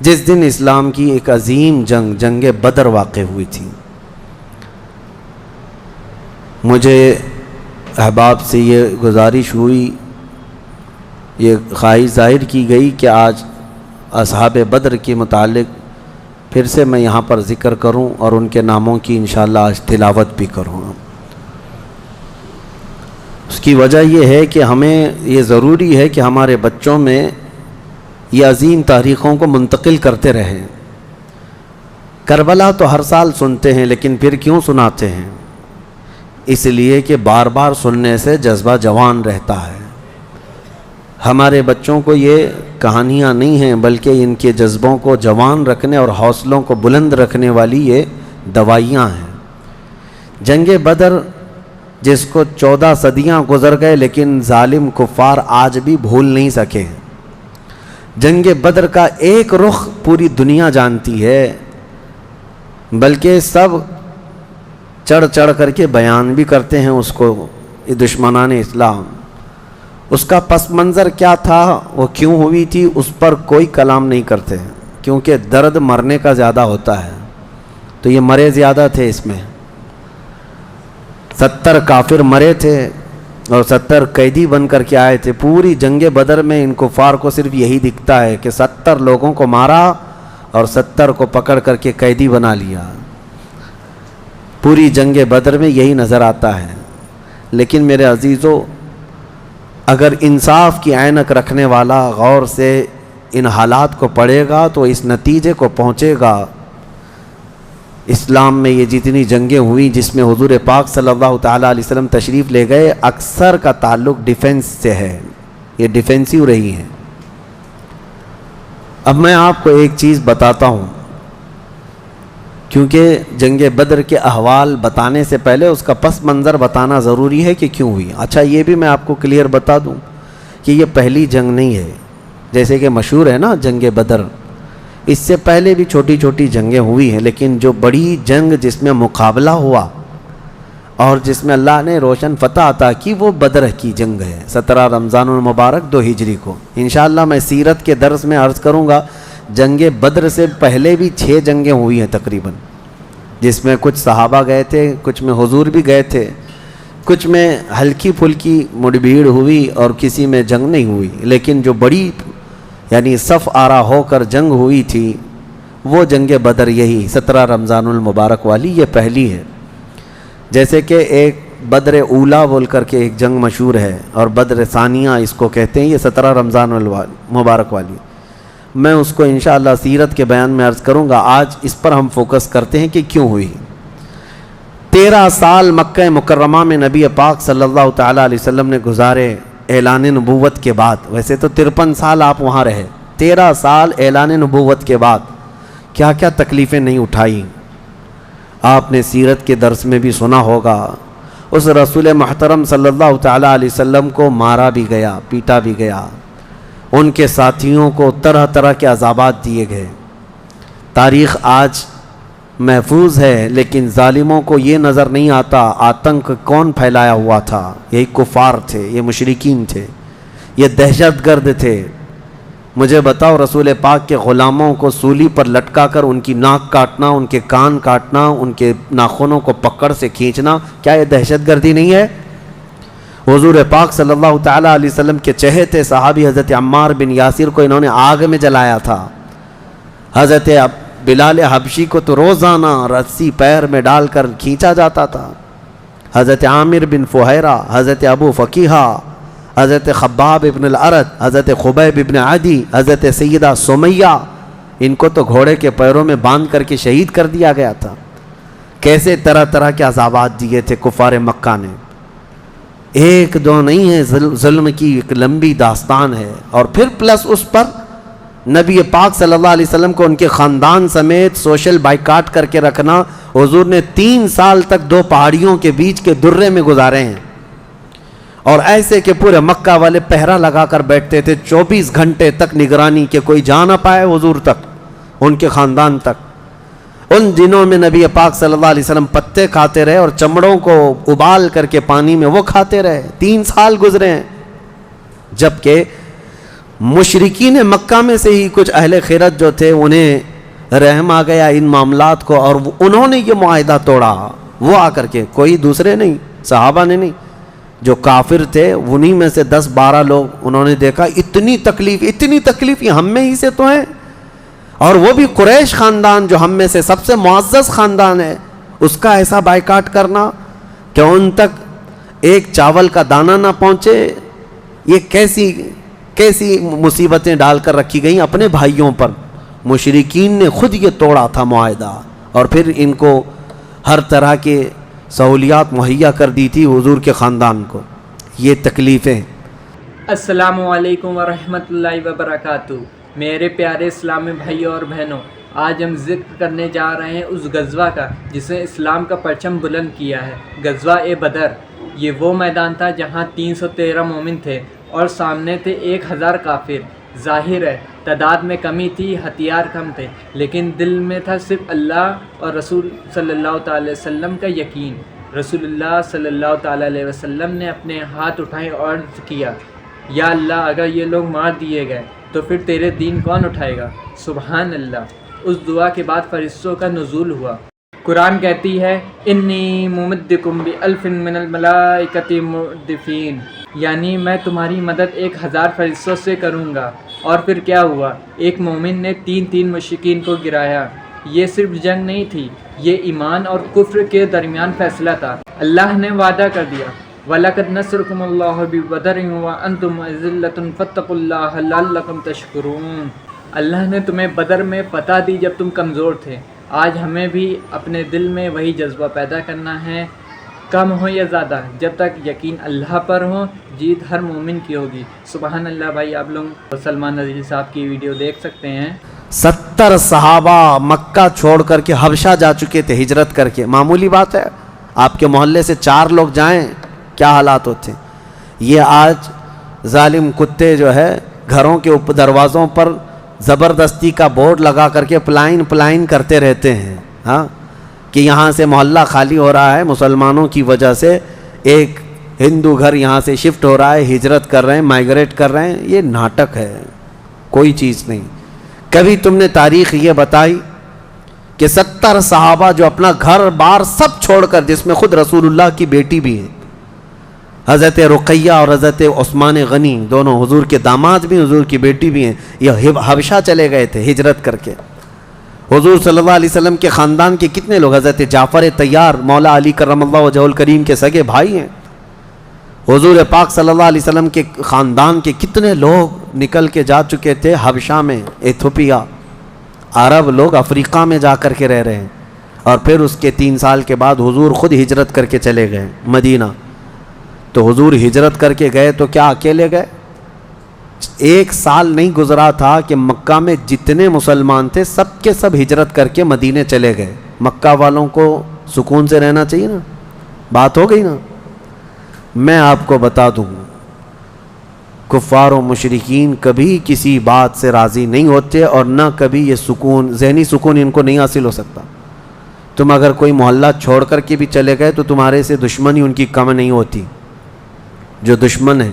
جس دن اسلام کی ایک عظیم جنگ بدر واقع ہوئی تھی۔ مجھے احباب سے یہ گزارش ہوئی، یہ خواہش ظاہر کی گئی کہ آج اصحاب بدر کے متعلق پھر سے میں یہاں پر ذکر کروں اور ان کے ناموں کی انشاءاللہ آج تلاوت بھی کروں۔ اس کی وجہ یہ ہے کہ ہمیں یہ ضروری ہے کہ ہمارے بچوں میں یہ عظیم تاریخوں کو منتقل کرتے رہیں۔ کربلا تو ہر سال سنتے ہیں، لیکن پھر کیوں سناتے ہیں؟ اس لیے کہ بار بار سننے سے جذبہ جوان رہتا ہے۔ ہمارے بچوں کو یہ کہانیاں نہیں ہیں، بلکہ ان کے جذبوں کو جوان رکھنے اور حوصلوں کو بلند رکھنے والی یہ دوائیاں ہیں۔ جنگ بدر جس کو 14 صدیاں گزر گئے لیکن ظالم کفار آج بھی بھول نہیں سکے۔ جنگ بدر کا ایک رخ پوری دنیا جانتی ہے، بلکہ سب چڑھ چڑھ کر کے بیان بھی کرتے ہیں اس کو، یہ دشمنان اسلام۔ اس کا پس منظر کیا تھا، وہ کیوں ہوئی تھی، اس پر کوئی کلام نہیں کرتے، کیونکہ درد مرنے کا زیادہ ہوتا ہے۔ تو یہ مرے زیادہ تھے، اس میں 70 کافر مرے تھے اور 70 قیدی بن کر کے آئے تھے۔ پوری جنگ بدر میں ان کفار کو صرف یہی دکھتا ہے کہ 70 لوگوں کو مارا اور 70 کو پکڑ کر کے قیدی بنا لیا۔ پوری جنگ بدر میں یہی نظر آتا ہے۔ لیکن میرے عزیزو، اگر انصاف کی عینک رکھنے والا غور سے ان حالات کو پڑھے گا تو اس نتیجے کو پہنچے گا، اسلام میں یہ جتنی جنگیں ہوئیں جس میں حضور پاک صلی اللہ تعالیٰ علیہ وسلم تشریف لے گئے، اکثر کا تعلق ڈیفنس سے ہے، یہ ڈیفینسیو رہی ہیں۔ اب میں آپ کو ایک چیز بتاتا ہوں، کیونکہ جنگ بدر کے احوال بتانے سے پہلے اس کا پس منظر بتانا ضروری ہے کہ کیوں ہوئی۔ اچھا، یہ بھی میں آپ کو کلیئر بتا دوں کہ یہ پہلی جنگ نہیں ہے، جیسے کہ مشہور ہے نا جنگ بدر، اس سے پہلے بھی چھوٹی چھوٹی جنگیں ہوئی ہیں، لیکن جو بڑی جنگ جس میں مقابلہ ہوا اور جس میں اللہ نے روشن فتح عطا کی، وہ بدر کی جنگ ہے، 17 رمضان المبارک 2 ہجری کو۔ انشاءاللہ میں سیرت کے درس میں عرض کروں گا، جنگ بدر سے پہلے بھی 6 جنگیں ہوئی ہیں تقریباً، جس میں کچھ صحابہ گئے تھے، کچھ میں حضور بھی گئے تھے، کچھ میں ہلکی پھلکی مڑبھیڑ ہوئی اور کسی میں جنگ نہیں ہوئی، لیکن جو بڑی یعنی صف آرا ہو کر جنگ ہوئی تھی وہ جنگ بدر، یہی 17 رمضان المبارک والی، یہ پہلی ہے۔ جیسے کہ ایک بدر اولا بول کر کے ایک جنگ مشہور ہے اور بدر ثانیہ اس کو کہتے ہیں، یہ 17 رمضان المبارک والی، میں اس کو انشاءاللہ سیرت کے بیان میں عرض کروں گا۔ آج اس پر ہم فوکس کرتے ہیں کہ کیوں ہوئی۔ 13 سال مکہ مکرمہ میں نبی پاک صلی اللہ تعالیٰ علیہ وسلم نے گزارے اعلان نبوت کے بعد، ویسے تو 53 سال آپ وہاں رہے، 13 سال اعلان نبوت کے بعد کیا کیا تکلیفیں نہیں اٹھائی۔ آپ نے سیرت کے درس میں بھی سنا ہوگا، اس رسول محترم صلی اللہ تعالیٰ علیہ وسلم کو مارا بھی گیا، پیٹا بھی گیا، ان کے ساتھیوں کو طرح طرح کے عذابات دیے گئے۔ تاریخ آج محفوظ ہے، لیکن ظالموں کو یہ نظر نہیں آتا آتنک کون پھیلایا ہوا تھا۔ یہی کفار تھے، یہ مشرکین تھے، یہ دہشت گرد تھے۔ مجھے بتاؤ، رسول پاک کے غلاموں کو سولی پر لٹکا کر ان کی ناک کاٹنا، ان کے کان کاٹنا، ان کے ناخنوں کو پکڑ سے کھینچنا، کیا یہ دہشت گردی نہیں ہے؟ حضور پاک صلی اللہ تعالیٰ علیہ وسلم کے چہیتے صحابی حضرت عمار بن یاسر کو انہوں نے آگ میں جلایا تھا۔ حضرت بلال حبشی کو تو روزانہ رسی پیر میں ڈال کر کھینچا جاتا تھا۔ حضرت عامر بن فہیرہ، حضرت ابو فقیہہ، حضرت خباب ابن الارت، حضرت خبیب ابن عدی، حضرت سیدہ سمیہ، ان کو تو گھوڑے کے پیروں میں باندھ کر کے شہید کر دیا گیا تھا۔ کیسے طرح طرح کے عذابات دیے تھے کفار مکہ نے، ایک دو نہیں ہے، ظلم کی ایک لمبی داستان ہے۔ اور پھر پلس اس پر نبی پاک صلی اللہ علیہ وسلم کو ان کے خاندان سمیت سوشل بائیکاٹ کر کے رکھنا۔ حضور نے 3 سال تک 2 پہاڑیوں کے بیچ کے درے میں گزارے ہیں، اور ایسے کہ پورے مکہ والے پہرا لگا کر بیٹھتے تھے 24 گھنٹے تک نگرانی کہ کوئی جا نہ پائے حضور تک، ان کے خاندان تک۔ ان دنوں میں نبی پاک صلی اللہ علیہ وسلم پتے کھاتے رہے اور چمڑوں کو ابال کر کے پانی میں وہ کھاتے رہے۔ 3 سال گزرے ہیں، جبکہ مشرکین مکہ میں سے ہی کچھ اہل خیرت جو تھے انہیں رحم آ گیا ان معاملات کو، اور انہوں نے یہ معاہدہ توڑا، وہ آ کر کے، کوئی دوسرے نہیں، صحابہ نے نہیں، جو کافر تھے انہی میں سے 10-12 لوگ، انہوں نے دیکھا اتنی تکلیف یہ ہم میں ہی سے تو ہیں، اور وہ بھی قریش خاندان جو ہم میں سے سب سے معزز خاندان ہے، اس کا ایسا بائیکاٹ کرنا کہ ان تک ایک چاول کا دانہ نہ پہنچے، یہ کیسی مصیبتیں ڈال کر رکھی گئیں اپنے بھائیوں پر۔ مشرکین نے خود یہ توڑا تھا معاہدہ، اور پھر ان کو ہر طرح کے سہولیات مہیا کر دی تھی حضور کے خاندان کو۔ یہ تکلیفیں۔ السلام علیکم ورحمۃ اللہ وبرکاتہ۔ میرے پیارے اسلامی بھائیوں اور بہنوں، آج ہم ذکر کرنے جا رہے ہیں اس غزوہ کا جس نے اسلام کا پرچم بلند کیا ہے، غزوہ بدر۔ یہ وہ میدان تھا جہاں 313 مومن تھے اور سامنے تھے 1000 کافر۔ ظاہر ہے تعداد میں کمی تھی، ہتھیار کم تھے، لیکن دل میں تھا صرف اللہ اور رسول صلی اللہ تعالی علیہ وسلم کا یقین۔ رسول اللہ صلی اللہ تعالی علیہ وسلم نے اپنے ہاتھ اٹھائے اور عرض کیا، یا اللہ اگر یہ لوگ مار دیے گئے تو پھر تیرے دین کون اٹھائے گا؟ سبحان اللہ۔ اس دعا کے بعد فرشتوں کا نزول ہوا۔ قرآن کہتی ہے انی ممدکم بألف من الملائکۃ مردفین، یعنی میں تمہاری مدد 1000 فرشتوں سے کروں گا۔ اور پھر کیا ہوا؟ ایک مومن نے 3 مشرکین کو گرایا۔ یہ صرف جنگ نہیں تھی، یہ ایمان اور کفر کے درمیان فیصلہ تھا۔ اللہ نے وعدہ کر دیا وَلَقَدْ نَصَرَكُمُ اللَّهُ بِبَدْرٍ وَأَنْتُمْ أَذِلَّةٌ فَاتَّقُوا اللَّهَ لَعَلَّكُمْ تَشْكُرُونَ۔ اللہ نے تمہیں بدر میں فتح دی جب تم کمزور تھے۔ آج ہمیں بھی اپنے دل میں وہی جذبہ پیدا کرنا ہے، کم ہو یا زیادہ، جب تک یقین اللہ پر ہو جیت ہر مومن کی ہوگی۔ سبحان اللہ۔ بھائی آپ لوگ سلمان رضی صاحب کی ویڈیو دیکھ سکتے ہیں۔ 70 صحابہ مکہ چھوڑ کر کے حبشہ جا چکے تھے ہجرت کر کے۔ معمولی بات ہے، آپ کے محلے سے 4 لوگ جائیں کیا حالات ہوتے ہیں۔ یہ آج ظالم کتے جو ہے گھروں کے دروازوں پر زبردستی کا بورڈ لگا کر کے پلائن کرتے رہتے ہیں، ہاں، کہ یہاں سے محلہ خالی ہو رہا ہے مسلمانوں کی وجہ سے، ایک ہندو گھر یہاں سے شفٹ ہو رہا ہے، ہجرت کر رہے ہیں، مائیگریٹ کر رہے ہیں۔ یہ ناٹک ہے، کوئی چیز نہیں۔ کبھی تم نے تاریخ یہ بتائی کہ 70 صحابہ جو اپنا گھر بار سب چھوڑ کر، جس میں خود رسول اللہ کی بیٹی بھی ہے، حضرت رقیہ اور حضرت عثمان غنی، دونوں حضور کے داماد بھی، حضور کی بیٹی بھی ہیں، یہ حبشہ چلے گئے تھے ہجرت کر کے۔ حضور صلی اللہ علیہ وسلم کے خاندان کے کتنے لوگ، حضرت جعفر طیار مولا علی کرم اللہ وجہہ الکریم کے سگے بھائی ہیں۔ حضور پاک صلی اللہ علیہ وسلم کے خاندان کے کتنے لوگ نکل کے جا چکے تھے حبشہ میں، ایتھوپیا، عرب لوگ افریقہ میں جا کر کے رہ رہے ہیں۔ اور پھر اس کے 3 سال کے بعد حضور خود ہجرت کر کے چلے گئے مدینہ۔ تو حضور ہجرت کر کے گئے تو کیا اکیلے گئے؟ 1 سال نہیں گزرا تھا کہ مکہ میں جتنے مسلمان تھے سب کے سب ہجرت کر کے مدینے چلے گئے۔ مکہ والوں کو سکون سے رہنا چاہیے نا، بات ہو گئی نا۔ میں آپ کو بتا دوں، کفار و مشرکین کبھی کسی بات سے راضی نہیں ہوتے، اور نہ کبھی یہ سکون، ذہنی سکون ان کو نہیں حاصل ہو سکتا۔ تم اگر کوئی محلہ چھوڑ کر کے بھی چلے گئے تو تمہارے سے دشمنی ان کی کم نہیں ہوتی۔ جو دشمن ہے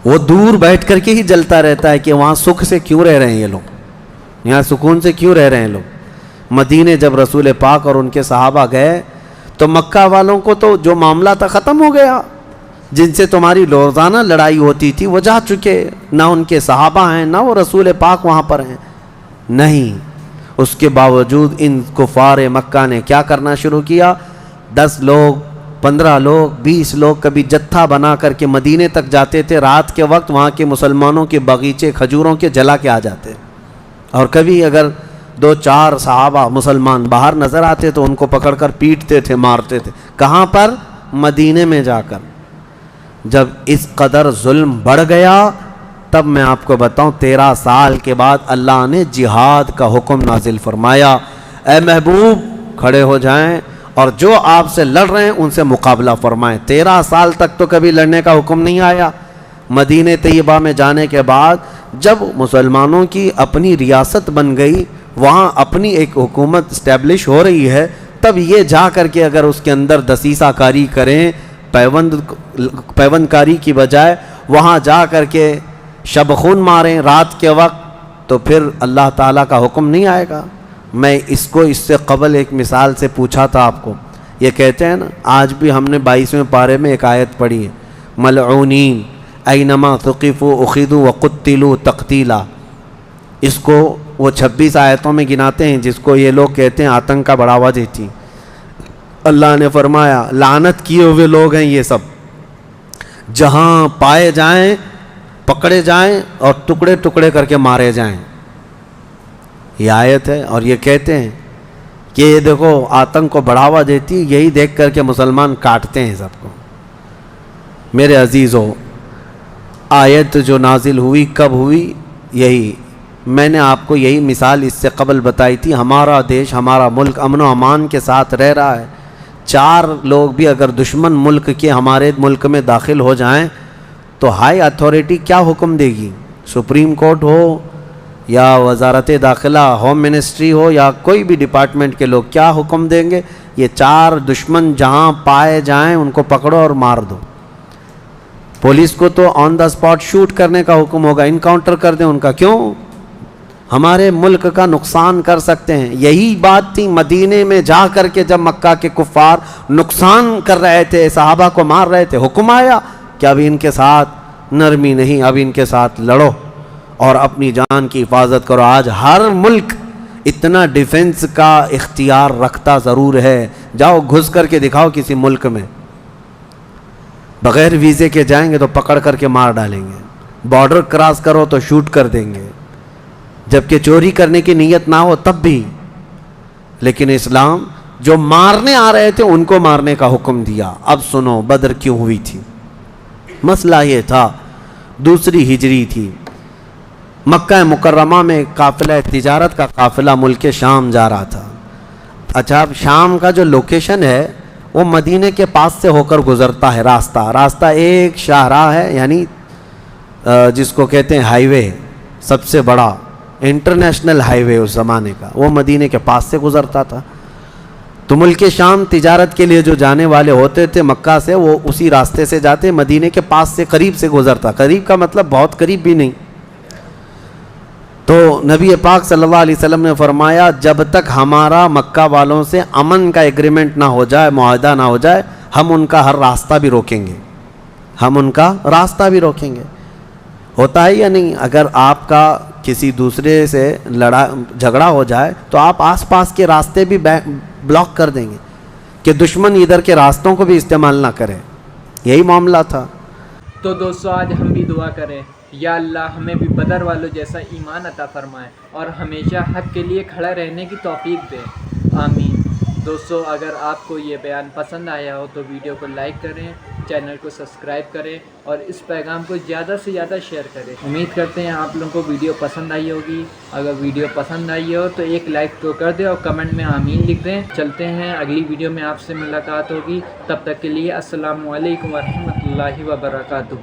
وہ دور بیٹھ کر کے ہی جلتا رہتا ہے کہ وہاں سکھ سے کیوں رہ رہے ہیں یہ لوگ، یہاں سکون سے کیوں رہ رہے ہیں لوگ۔ مدینے جب رسول پاک اور ان کے صحابہ گئے تو مکہ والوں کو تو جو معاملہ تھا ختم ہو گیا، جن سے تمہاری روزانہ لڑائی ہوتی تھی وہ جا چکے، نہ ان کے صحابہ ہیں نہ وہ رسول پاک وہاں پر ہیں، نہیں۔ اس کے باوجود ان کفار مکہ نے کیا کرنا شروع کیا؟ 10 لوگ، 15 لوگ، 20 لوگ کبھی جتھا بنا کر کے مدینے تک جاتے تھے، رات کے وقت وہاں کے مسلمانوں کے باغیچے کھجوروں کے جلا کے آ جاتے، اور کبھی اگر 2-4 صحابہ مسلمان باہر نظر آتے تو ان کو پکڑ کر پیٹتے تھے، مارتے تھے۔ کہاں پر؟ مدینے میں جا کر۔ جب اس قدر ظلم بڑھ گیا تب میں آپ کو بتاؤں 13 سال کے بعد اللہ نے جہاد کا حکم نازل فرمایا، اے محبوب کھڑے ہو جائیں اور جو آپ سے لڑ رہے ہیں ان سے مقابلہ فرمائیں۔ 13 سال تک تو کبھی لڑنے کا حکم نہیں آیا۔ مدینہ طیبہ میں جانے کے بعد جب مسلمانوں کی اپنی ریاست بن گئی، وہاں اپنی ایک حکومت اسٹیبلش ہو رہی ہے، تب یہ جا کر کے اگر اس کے اندر دسیسہ کاری کریں، پیوند کاری کی بجائے وہاں جا کر کے شب خون ماریں رات کے وقت تو پھر اللہ تعالیٰ کا حکم نہیں آئے گا؟ میں اس کو اس سے قبل ایک مثال سے پوچھا تھا آپ کو. یہ کہتے ہیں نا، آج بھی ہم نے 22ویں پارے میں ایک آیت پڑھی ہے، ملعونین اینما ثقفوا اخذوا وقتلوا تقتیلا. اس کو وہ 26 آیتوں میں گناتے ہیں جس کو یہ لوگ کہتے ہیں آتنک کا بڑھاوا دیتی. اللہ نے فرمایا لعنت کیے ہوئے لوگ ہیں یہ سب، جہاں پائے جائیں پکڑے جائیں اور ٹکڑے ٹکڑے کر کے مارے جائیں. یہ آیت ہے، اور یہ کہتے ہیں کہ یہ دیکھو آتنک کو بڑھاوا دیتی، یہی دیکھ کر کے مسلمان کاٹتے ہیں سب کو. میرے عزیزو، آیت جو نازل ہوئی کب ہوئی؟ یہی میں نے آپ کو یہی مثال اس سے قبل بتائی تھی. ہمارا دیش، ہمارا ملک امن و امان کے ساتھ رہ رہا ہے. 4 لوگ بھی اگر دشمن ملک کے ہمارے ملک میں داخل ہو جائیں تو ہائی اتھارٹی کیا حکم دے گی؟ سپریم کورٹ ہو یا وزارت داخلہ، ہوم منسٹری ہو یا کوئی بھی ڈپارٹمنٹ کے لوگ کیا حکم دیں گے؟ یہ 4 دشمن جہاں پائے جائیں ان کو پکڑو اور مار دو. پولیس کو تو آن دا اسپاٹ شوٹ کرنے کا حکم ہوگا، انکاؤنٹر کر دیں ان کا. کیوں؟ ہمارے ملک کا نقصان کر سکتے ہیں. یہی بات تھی مدینے میں جا کر کے جب مکہ کے کفار نقصان کر رہے تھے، صحابہ کو مار رہے تھے، حکم آیا کہ اب ان کے ساتھ نرمی نہیں، اب ان کے ساتھ لڑو اور اپنی جان کی حفاظت کرو. آج ہر ملک اتنا ڈیفنس کا اختیار رکھتا ضرور ہے. جاؤ گھس کر کے دکھاؤ کسی ملک میں، بغیر ویزے کے جائیں گے تو پکڑ کر کے مار ڈالیں گے. بارڈر کراس کرو تو شوٹ کر دیں گے، جبکہ چوری کرنے کی نیت نہ ہو تب بھی. لیکن اسلام جو مارنے آ رہے تھے ان کو مارنے کا حکم دیا. اب سنو بدر کیوں ہوئی تھی. مسئلہ یہ تھا، دوسری ہجری تھی، مکہ مکرمہ میں قافلہ تجارت کا قافلہ ملک شام جا رہا تھا. اچھا، اب شام کا جو لوکیشن ہے وہ مدینے کے پاس سے ہو کر گزرتا ہے. راستہ ایک شاہراہ ہے، یعنی جس کو کہتے ہیں ہائی وے، سب سے بڑا انٹرنیشنل ہائی وے اس زمانے کا، وہ مدینے کے پاس سے گزرتا تھا. تو ملک شام تجارت کے لیے جو جانے والے ہوتے تھے مکہ سے، وہ اسی راستے سے جاتے، مدینے کے پاس سے قریب سے گزرتا. قریب کا مطلب بہت قریب بھی نہیں. تو نبی پاک صلی اللہ علیہ وسلم نے فرمایا جب تک ہمارا مکہ والوں سے امن کا ایگریمنٹ نہ ہو جائے، معاہدہ نہ ہو جائے، ہم ان کا ہر راستہ بھی روکیں گے. ہم ان کا راستہ بھی روکیں گے. ہوتا ہے یا نہیں؟ اگر آپ کا کسی دوسرے سے جھگڑا ہو جائے تو آپ آس پاس کے راستے بھی بلاک کر دیں گے کہ دشمن ادھر کے راستوں کو بھی استعمال نہ کرے. یہی معاملہ تھا. تو دوستو آج ہم بھی دعا کریں، یا اللہ ہمیں بھی بدر والوں جیسا ایمان عطا فرمائے اور ہمیشہ حق کے لیے کھڑا رہنے کی توفیق دے. آمین. دوستو اگر آپ کو یہ بیان پسند آیا ہو تو ویڈیو کو لائک کریں، چینل کو سبسکرائب کریں اور اس پیغام کو زیادہ سے زیادہ شیئر کریں. امید کرتے ہیں آپ لوگوں کو ویڈیو پسند آئی ہوگی. اگر ویڈیو پسند آئی ہو تو ایک لائک تو کر دیں اور کمنٹ میں آمین لکھ دیں. چلتے ہیں اگلی ویڈیو میں آپ سے ملاقات ہوگی. تب تک کے لیے السلام علیکم ورحمۃ اللہ وبرکاتہ.